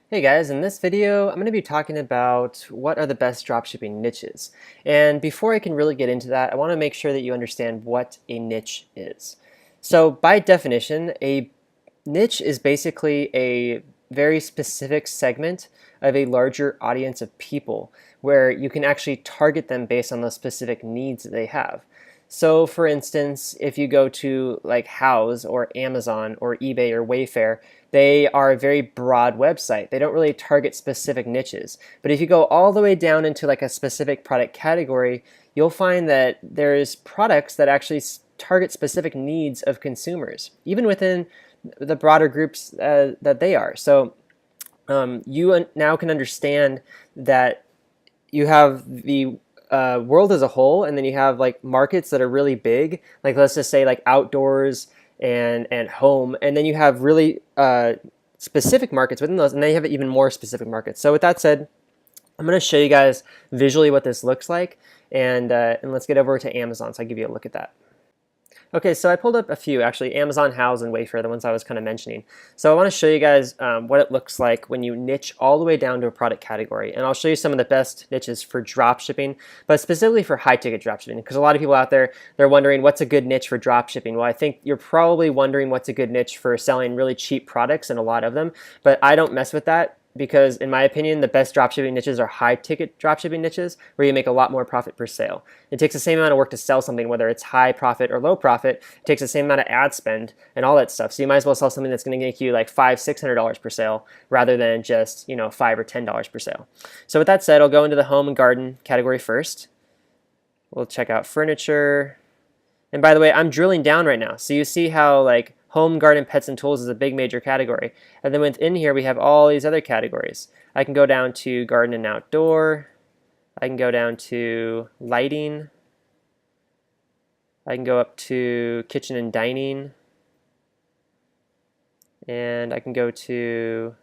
Hey guys, in this video, I'm going to be talking about what are the best dropshipping niches. And before I can really get into that, I want to make sure that you understand what a niche is. So by definition, a niche is basically a very specific segment of a larger audience of people where you can actually target them based on the specific needs that they have. So for instance, if you go to like Houzz or Amazon or eBay or Wayfair, they are a very broad website. They don't really target specific niches. But if you go all the way down into like a specific product category, you'll find that there's products that actually target specific needs of consumers, even within the broader groups that they are. So you now can understand that you have the world as a whole, and then you have like markets that are really big, like let's just say like outdoors and home, and then you have really specific markets within those, and then you have even more specific markets. So with that said, I'm going to show you guys visually what this looks like, and let's get over to Amazon so I'll give you a look at that. Okay, so I pulled up a few, actually, Amazon, Houzz, and Wayfair, the ones I was kind of mentioning. So I want to show you guys what it looks like when you niche all the way down to a product category. And I'll show you some of the best niches for drop shipping, but specifically for high-ticket drop shipping, because a lot of people out there, they're wondering what's a good niche for drop shipping. Well, I think you're probably wondering what's a good niche for selling really cheap products, and a lot of them, but I don't mess with that, because in my opinion, the best dropshipping niches are high-ticket dropshipping niches where you make a lot more profit per sale. It takes the same amount of work to sell something, whether it's high profit or low profit. It takes the same amount of ad spend and all that stuff. So you might as well sell something that's going to make you like $500-$600 per sale rather than just $5 or $10 per sale. So with that said, I'll go into the home and garden category first. We'll check out furniture. And by the way, I'm drilling down right now. So you see how like home, garden, pets, and tools is a big major category. And then within here, we have all these other categories. I can go down to garden and outdoor. I can go down to lighting. I can go up to kitchen and dining. And I can go to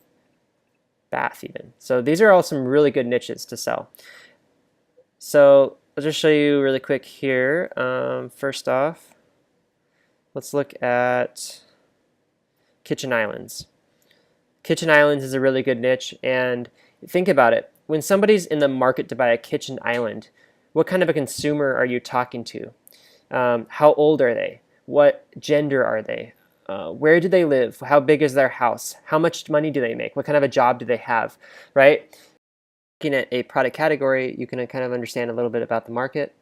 bath even. So these are all some really good niches to sell. So I'll just show you really quick here. First off, let's look at kitchen islands. Kitchen islands is a really good niche, and think about it. When somebody's in the market to buy a kitchen island, what kind of a consumer are you talking to? How old are they? What gender are they? Where do they live? How big is their house? How much money do they make? What kind of a job do they have, right? Looking at a product category, you can kind of understand a little bit about the market.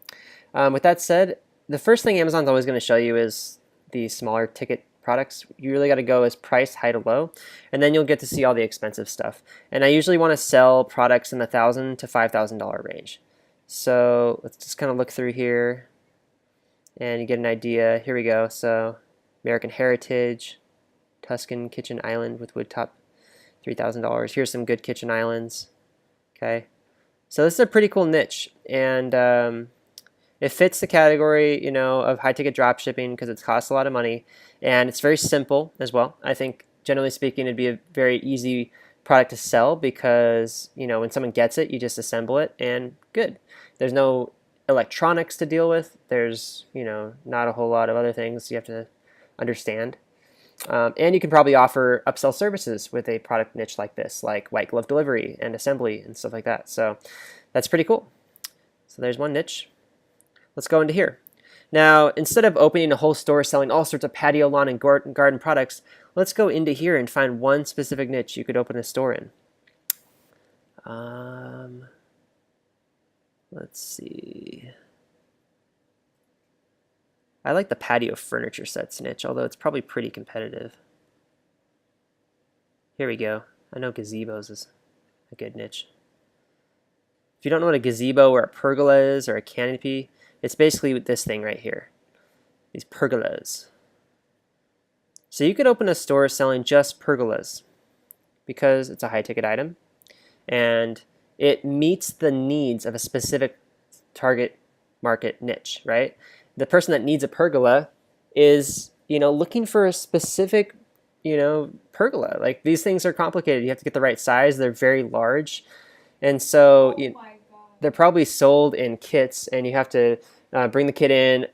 With that said, the first thing Amazon's always going to show you is the smaller ticket products. You really got to go as price high to low, and then you'll get to see all the expensive stuff. And I usually want to sell products in the $1,000 to $5,000 range. So let's just kind of look through here and you get an idea. Here we go. So American Heritage, Tuscan Kitchen Island with wood top, $3,000. Here's some good kitchen islands. Okay, so this is a pretty cool niche, and it fits the category, of high-ticket drop shipping because it costs a lot of money, and it's very simple as well. I think, generally speaking, it'd be a very easy product to sell because, when someone gets it, you just assemble it, and good. There's no electronics to deal with. There's, not a whole lot of other things you have to understand. And you can probably offer upsell services with a product niche like this, like white glove delivery and assembly and stuff like that. So that's pretty cool. So there's one niche. Let's go into here. Now, instead of opening a whole store selling all sorts of patio, lawn, and garden products, let's go into here and find one specific niche you could open a store in. Let's see. I like the patio furniture sets niche, although it's probably pretty competitive. Here we go. I know gazebos is a good niche. If you don't know what a gazebo or a pergola is or a canopy, it's basically this thing right here. These pergolas. So you could open a store selling just pergolas because it's a high-ticket item and it meets the needs of a specific target market niche, right? The person that needs a pergola is, looking for a specific, pergola. Like these things are complicated. You have to get the right size. They're very large. And so they're probably sold in kits and you have to bring the kit in,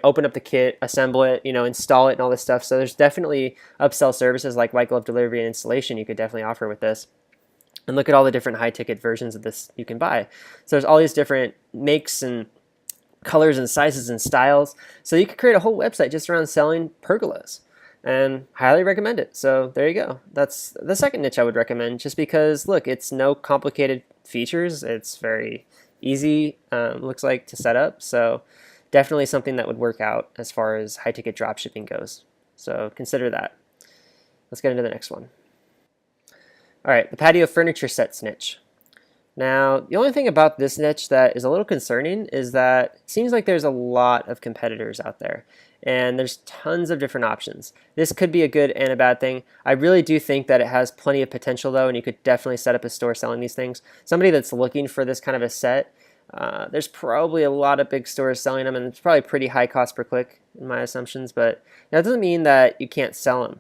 open up the kit, assemble it, install it and all this stuff. So there's definitely upsell services like white glove delivery and installation you could definitely offer with this. And look at all the different high ticket versions of this you can buy. So there's all these different makes and colors and sizes and styles. So you could create a whole website just around selling pergolas, and highly recommend it. So there you go. That's the second niche I would recommend, just because look, it's no complicated features. It's very easy, looks like, to set up. So definitely something that would work out as far as high ticket drop shipping goes. So consider that. Let's get into the next one. All right, the patio furniture sets niche. Now, the only thing about this niche that is a little concerning is that it seems like there's a lot of competitors out there, and there's tons of different options. This could be a good and a bad thing. I really do think that it has plenty of potential, though, and you could definitely set up a store selling these things. Somebody that's looking for this kind of a set, there's probably a lot of big stores selling them, and it's probably pretty high cost per click in my assumptions, but that doesn't mean that you can't sell them.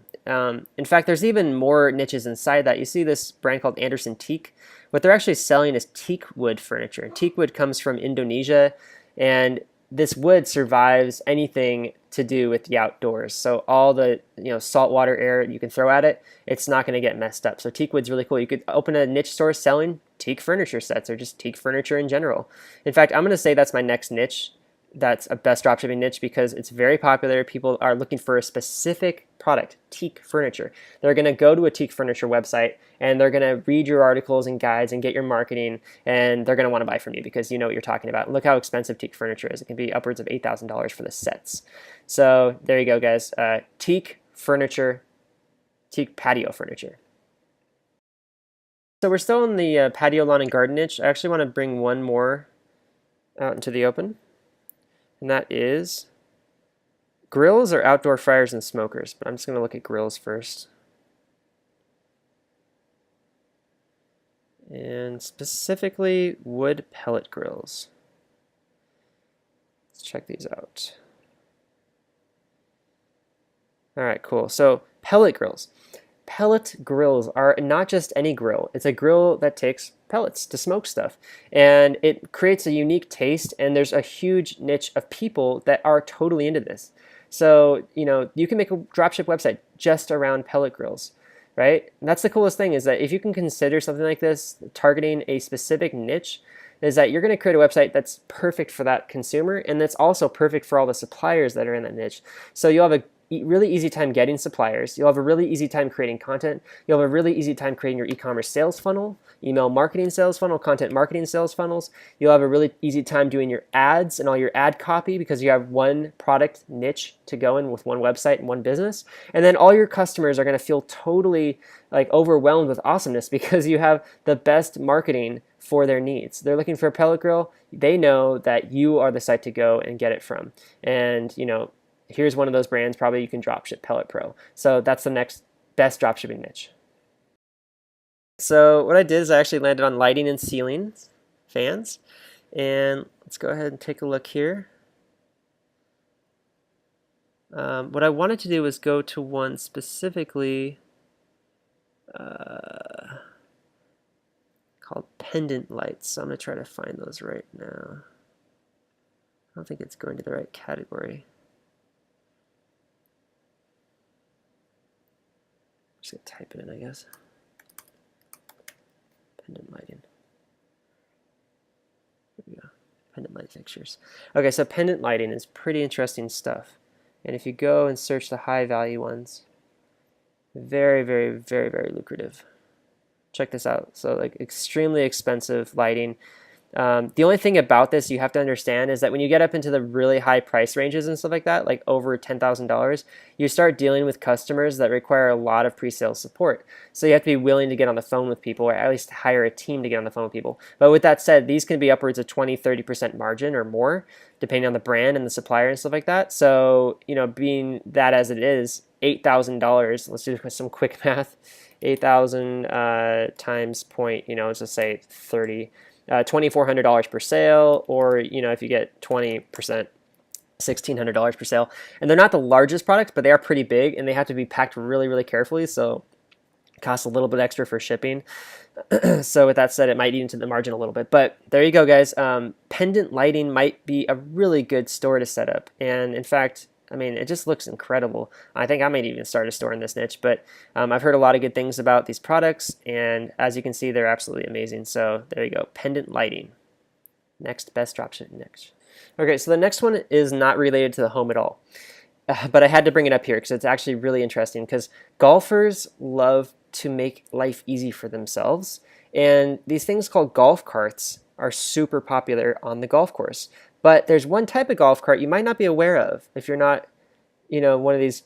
In fact, there's even more niches inside that. You see this brand called Anderson Teak. What they're actually selling is teak wood furniture. Teak wood comes from Indonesia, and this wood survives anything to do with the outdoors. So all the saltwater air you can throw at it, it's not going to get messed up. So teak wood's really cool. You could open a niche store selling teak furniture sets or just teak furniture in general. In fact, I'm going to say that's my next niche. That's a best dropshipping niche because it's very popular. People are looking for a specific product, teak furniture. They're going to go to a teak furniture website and they're going to read your articles and guides and get your marketing, and they're going to want to buy from you because you know what you're talking about. Look how expensive teak furniture is. It can be upwards of $8,000 for the sets. So there you go, guys. Teak furniture, teak patio furniture. So we're still in the patio, lawn, and garden niche. I actually want to bring one more out into the open. And that is grills or outdoor fryers and smokers. But I'm just going to look at grills first. And specifically wood pellet grills. Let's check these out. All right, cool. So pellet grills. Pellet grills are not just any grill. It's a grill that takes pellets to smoke stuff, and it creates a unique taste, and there's a huge niche of people that are totally into this. So you can make a dropship website just around pellet grills, right? And that's the coolest thing, is that if you can consider something like this targeting a specific niche, is that you're going to create a website that's perfect for that consumer, and that's also perfect for all the suppliers that are in that niche. So you'll have a really easy time getting suppliers. You'll have a really easy time creating content. You'll have a really easy time creating your e-commerce sales funnel, email marketing sales funnel, content marketing sales funnels. You'll have a really easy time doing your ads and all your ad copy because you have one product niche to go in with one website and one business. And then all your customers are going to feel totally overwhelmed with awesomeness because you have the best marketing for their needs. They're looking for a pellet grill. They know that you are the site to go and get it from. And here's one of those brands probably you can dropship, Pellet Pro. So that's the next best dropshipping niche. So what I did is I actually landed on lighting and ceiling fans. And let's go ahead and take a look here. What I wanted to do was go to one specifically called Pendant Lights. So I'm going to try to find those right now. I don't think it's going to the right category. Just gonna type it in, I guess. Pendant lighting. Here we go. Pendant light fixtures. Okay, so pendant lighting is pretty interesting stuff. And if you go and search the high value ones, very, very, very, very lucrative. Check this out. So extremely expensive lighting. The only thing about this you have to understand is that when you get up into the really high price ranges and stuff like that, like over $10,000, you start dealing with customers that require a lot of pre-sales support. So you have to be willing to get on the phone with people, or at least hire a team to get on the phone with people. But with that said, these can be upwards of 20-30% margin or more, depending on the brand and the supplier and stuff like that. So, being that as it is, $8,000, let's do some quick math, 8,000 times point, let's just say 30, $2,400 per sale, or if you get 20%, $1,600 per sale. And they're not the largest products, but they are pretty big, and they have to be packed really, really carefully. So costs a little bit extra for shipping. So with that said, it might eat into the margin a little bit. But there you go, guys. Pendant lighting might be a really good store to set up. And in fact, I mean, it just looks incredible. I think I might even start a store in this niche. But I've heard a lot of good things about these products. And as you can see, they're absolutely amazing. So there you go. Pendant lighting. Next best dropshipping niche. Okay, so the next one is not related to the home at all. But I had to bring it up here because it's actually really interesting, because golfers love to make life easy for themselves. And these things called golf carts are super popular on the golf course. But there's one type of golf cart you might not be aware of if you're not, one of these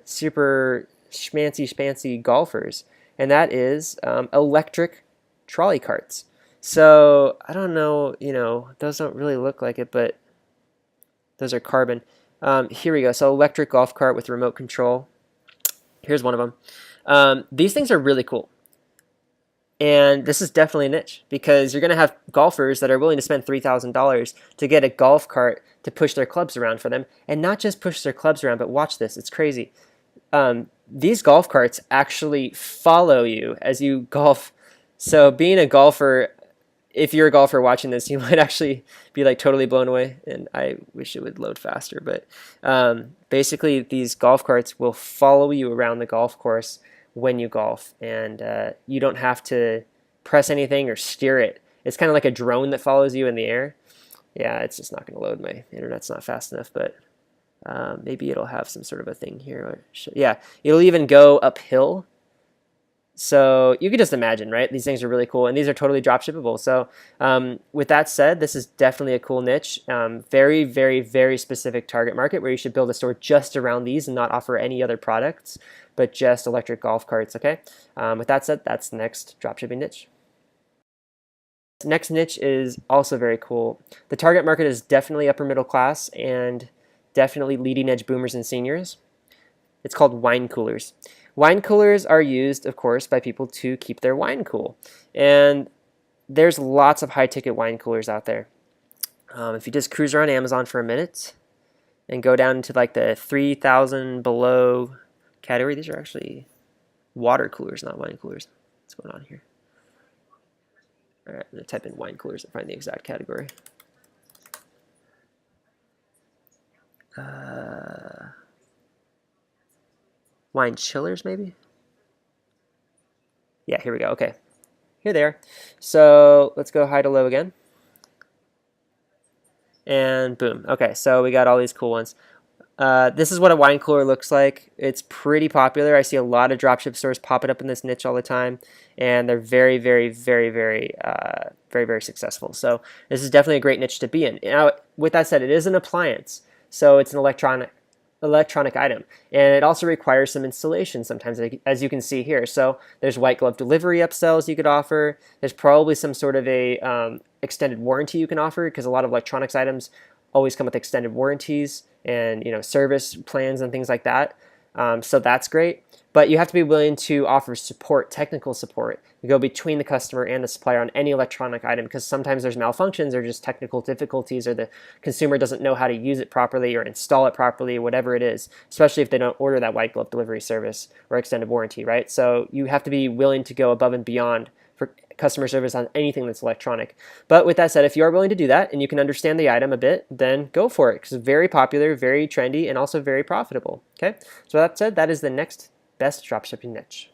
super schmancy golfers. And that is electric trolley carts. So I don't know, those don't really look like it, but those are carbon. Here we go. So electric golf cart with remote control. Here's one of them. These things are really cool. And this is definitely a niche, because you're going to have golfers that are willing to spend $3,000 to get a golf cart to push their clubs around for them. And not just push their clubs around, but watch this. It's crazy. These golf carts actually follow you as you golf. So being a golfer, if you're a golfer watching this, you might actually be like totally blown away. And I wish it would load faster. But basically, these golf carts will follow you around the golf course when you golf, and you don't have to press anything or steer it. It's kind of like a drone that follows you in the air. Yeah, it's just not going to load. My internet's not fast enough, but maybe it'll have some sort of a thing here. Yeah, it'll even go uphill. So you could just imagine, right? These things are really cool, and these are totally drop shippable. So with that said, this is definitely a cool niche. Very, very, very specific target market where you should build a store just around these and not offer any other products, but just electric golf carts, okay? With that said, that's the next dropshipping niche. Next niche is also very cool. The target market is definitely upper middle class and definitely leading edge boomers and seniors. It's called wine coolers. Wine coolers are used, of course, by people to keep their wine cool. And there's lots of high-ticket wine coolers out there. If you just cruise around Amazon for a minute and go down to like the 3,000 below category, these are actually water coolers, not wine coolers. What's going on here? All right, I'm going to type in wine coolers and find the exact category. Wine chillers, maybe? Yeah, here we go. Okay, here they are. So let's go high to low again. And boom. Okay, so we got all these cool ones. This is what a wine cooler looks like. It's pretty popular. I see a lot of dropship stores popping up in this niche all the time, and they're very, very, very, very, very, very successful. So this is definitely a great niche to be in. Now, with that said, it is an appliance, so it's an electronic item, and it also requires some installation sometimes, as you can see here. So there's white glove delivery upsells you could offer. There's probably some sort of a extended warranty you can offer, because a lot of electronics items always come with extended warranties and service plans and things like that. So that's great, but you have to be willing to offer support, technical support. You go between the customer and the supplier on any electronic item, because sometimes there's malfunctions or just technical difficulties, or the consumer doesn't know how to use it properly or install it properly, whatever it is, especially if they don't order that white glove delivery service or extended warranty, right? So you have to be willing to go above and beyond for customer service on anything that's electronic. But with that said, if you are willing to do that and you can understand the item a bit, then go for it, because it's very popular, very trendy, and also very profitable. Okay, so that said, that is the next best dropshipping niche.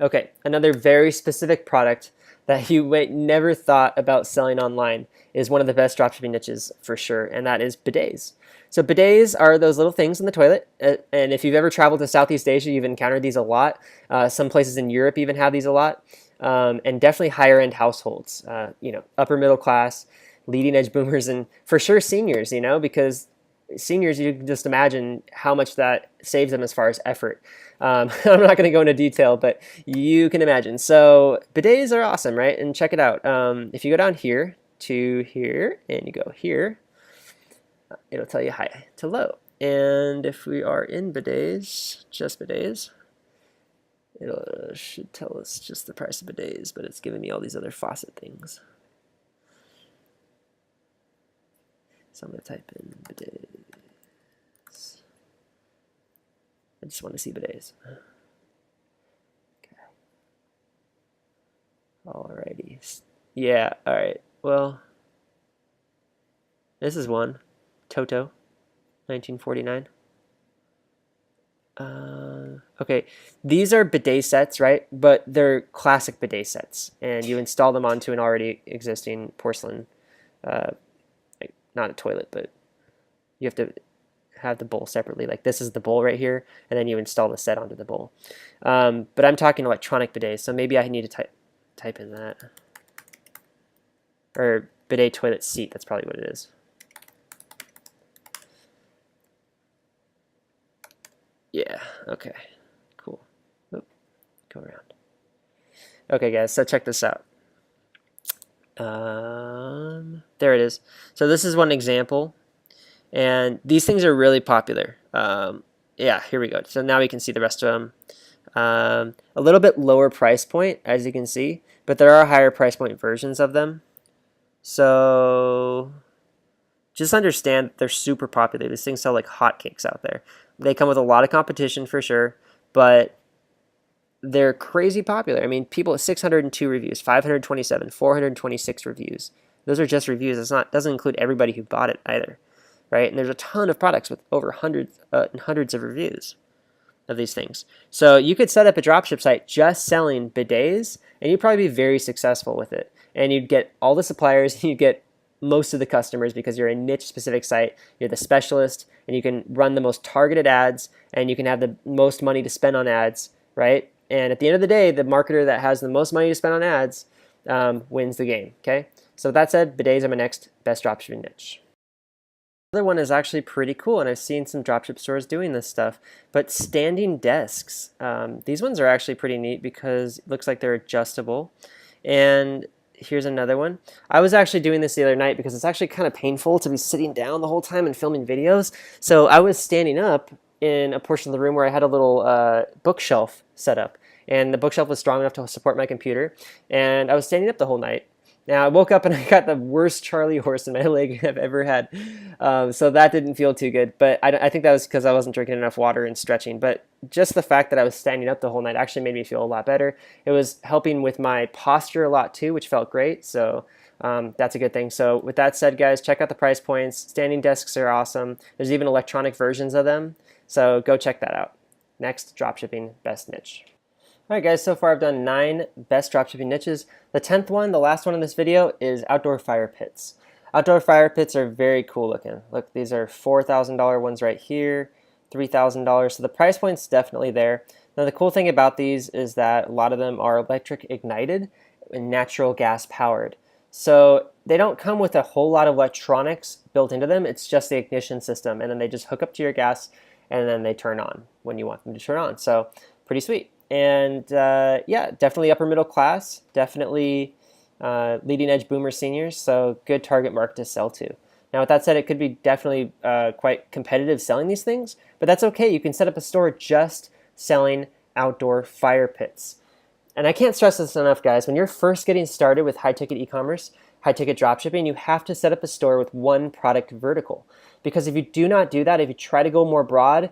Okay, another very specific product that you might never thought about selling online is one of the best dropshipping niches for sure, and that is bidets. So bidets are those little things in the toilet, and if you've ever traveled to Southeast Asia, you've encountered these a lot. Some places in Europe even have these a lot. And definitely higher end households, upper middle class, leading edge boomers, and for sure seniors, because seniors, you can just imagine how much that saves them as far as effort. I'm not going to go into detail, but you can imagine. So bidets are awesome, right? And check it out. If you go down here to here and you go here, it'll tell you high to low. And if we are in bidets, just bidets, it should tell us just the price of bidets, but it's giving me all these other faucet things. So I'm going to type in bidets. I just want to see bidets. Okay. Alrighty. Yeah, alright. Well, this is one. Toto, 1949. Okay, these are bidet sets, right? But they're classic bidet sets, and you install them onto an already existing porcelain, uh, like, not a toilet, but you have to have the bowl separately. Like this is the bowl right here, and then you install the set onto the bowl. But I'm talking electronic bidets, so maybe I need to type in that. Or bidet toilet seat, that's probably what it is. Yeah, okay, cool. Oop, go around. Okay, guys, so check this out. There it is. So this is one example, and these things are really popular. Yeah, here we go. So now we can see the rest of them. A little bit lower price point, as you can see, but there are higher price point versions of them. So just understand they're super popular. These things sell like hotcakes out there. They come with a lot of competition for sure, but they're crazy popular. I mean, people 602 reviews, 527, 426 reviews. Those are just reviews. It's not doesn't include everybody who bought it either, right? And there's a ton of products with over hundreds and hundreds of reviews of these things. So you could set up a dropship site just selling bidets, and you'd probably be very successful with it. And you'd get all the suppliers, and you'd get most of the customers because you're a niche specific site. You're the specialist, and you can run the most targeted ads, and you can have the most money to spend on ads, right? And at the end of the day, the marketer that has the most money to spend on ads wins the game, okay? So with that said, bidets are my next best dropshipping niche. Another one is actually pretty cool, and I've seen some dropship stores doing this stuff, but standing desks. These ones are actually pretty neat because it looks like they're adjustable. And here's another one. I was actually doing this the other night because it's actually kind of painful to be sitting down the whole time and filming videos. So I was standing up in a portion of the room where I had a little bookshelf set up, and the bookshelf was strong enough to support my computer, and I was standing up the whole night. Now I woke up and I got the worst Charlie horse in my leg I've ever had, so that didn't feel too good, but I think that was because I wasn't drinking enough water and stretching. But just the fact that I was standing up the whole night actually made me feel a lot better. It was helping with my posture a lot too, which felt great, so that's a good thing. So with that said, guys, check out the price points. Standing desks are awesome. There's even electronic versions of them, so go check that out. Next, dropshipping best niche. Alright guys, so far I've done 9 best dropshipping niches. The 10th one, the last one in this video, is outdoor fire pits. Outdoor fire pits are very cool looking. Look, these are $4,000 ones right here, $3,000, so the price point's definitely there. Now the cool thing about these is that a lot of them are electric ignited and natural gas powered. So they don't come with a whole lot of electronics built into them, it's just the ignition system, and then they just hook up to your gas and then they turn on when you want them to turn on. So pretty sweet. And yeah, definitely upper middle class, definitely leading edge boomer seniors, so good target market to sell to. Now with that said, it could be definitely quite competitive selling these things, but that's okay. You can set up a store just selling outdoor fire pits. And I can't stress this enough, guys. When you're first getting started with high-ticket e-commerce, high-ticket dropshipping, you have to set up a store with one product vertical. Because if you do not do that, if you try to go more broad,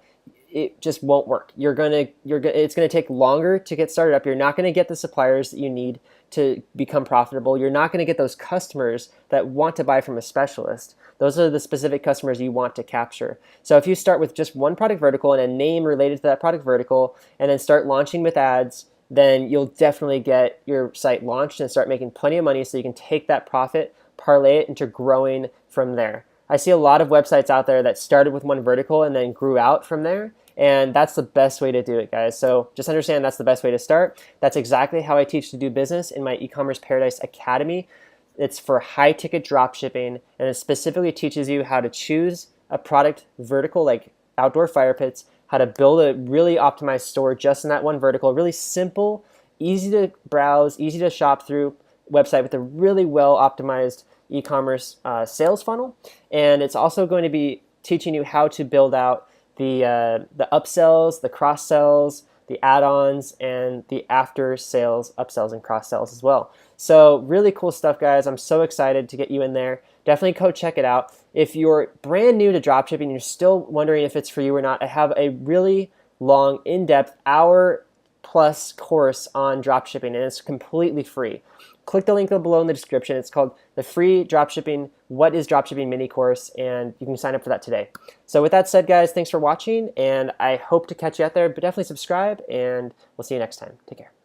it just won't work. It's gonna take longer to get started up. You're not gonna get the suppliers that you need to become profitable. You're not gonna get those customers that want to buy from a specialist. Those are the specific customers you want to capture. So if you start with just one product vertical and a name related to that product vertical, and then start launching with ads, then you'll definitely get your site launched and start making plenty of money so you can take that profit, parlay it into growing from there. I see a lot of websites out there that started with one vertical and then grew out from there. And that's the best way to do it, guys. So just understand that's the best way to start. That's exactly how I teach to do business in my eCommerce Paradise Academy. It's for high-ticket dropshipping, and it specifically teaches you how to choose a product vertical like outdoor fire pits, how to build a really optimized store just in that one vertical, really simple, easy to browse, easy to shop through website with a really well-optimized e-commerce sales funnel. And it's also going to be teaching you how to build out the upsells, the cross sells, the add-ons, and the after sales upsells and cross sells as well. So really cool stuff, guys. I'm so excited to get you in there. Definitely go check it out. If you're brand new to dropshipping and you're still wondering if it's for you or not, I have a really long, in-depth, hour plus course on dropshipping, and it's completely free. Click the link below in the description. It's called the free dropshipping, What is Dropshipping mini course, and you can sign up for that today. So with that said, guys, thanks for watching, and I hope to catch you out there, but definitely subscribe, and we'll see you next time. Take care.